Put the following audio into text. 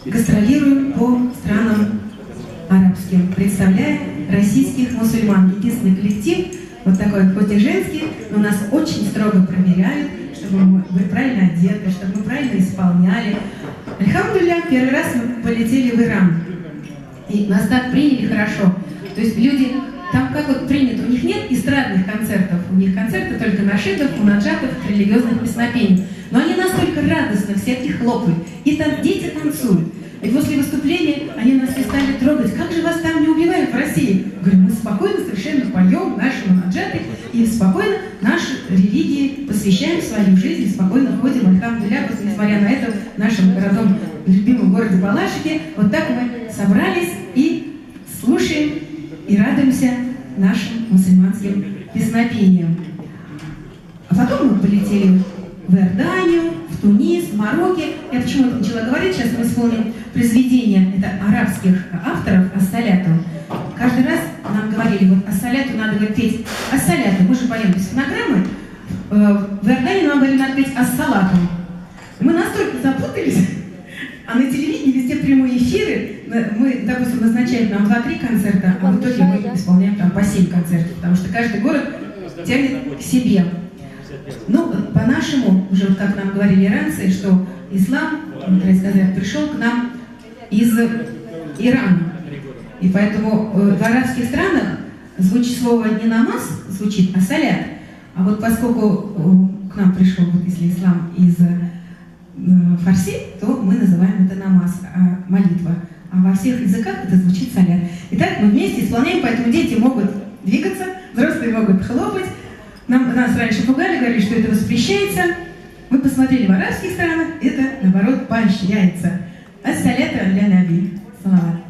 гастролируем по странам арабским, представляя российских мусульман. Единственный коллектив, вот такой, хоть и женский, но нас очень строго проверяют, чтобы мы были правильно одеты, чтобы мы правильно исполняли. Альхамдулилля, первый раз мы полетели в Иран. И нас так приняли хорошо. То есть люди, там как вот принято, у них нет эстрадных концертов, у них концерты только нашидов, мунаджатов, религиозных песнопений. Но они настолько радостно, всякие хлопают. И там дети танцуют. И после выступления они нас все стали трогать. Как же вас там не убивают в России? Говорю, мы спокойно совершенно поем наши мунаджаты и спокойно нашей религии посвящаем свою жизнь, спокойно ходим, альхамдулилля, несмотря на это, в нашем городом, любимом городе Балашихе, вот так мы собрались и слушаем и радуемся нашим мусульманским песнопениям. А потом мы полетели в Иорданию, в Тунис, в Марокко. Я почему это начала говорить? Сейчас мы исполним произведение это арабских авторов ассаляту. Каждый раз нам говорили, вот ассаляту надо говорить, петь ассаляту. Мы же поем без фонограммы. В Иордании нам говорили, надо петь ассалату. Мы настолько запутались, а на телевидении везде прямые эфиры. Мы, допустим, назначаем нам 2-3 концерта, а в итоге мы исполняем там по 7 концертов, потому что каждый город тянет к себе. Ну, по-нашему, уже вот как нам говорили иранцы, что ислам, сказать, пришел к нам из Ирана. И поэтому в арабских странах звучит слово не намаз, звучит, а салят. А вот поскольку к нам пришел, вот, если ислам из фарси, то мы называем это намаз, молитва. А во всех языках это звучит салят. Итак, мы вместе исполняем, поэтому дети могут двигаться, взрослые могут хлопать. Нас раньше пугали, говорили, что это воспрещается. Мы посмотрели в арабских странах, это, наоборот, поощряется. Ассаляту аля наби. Салават.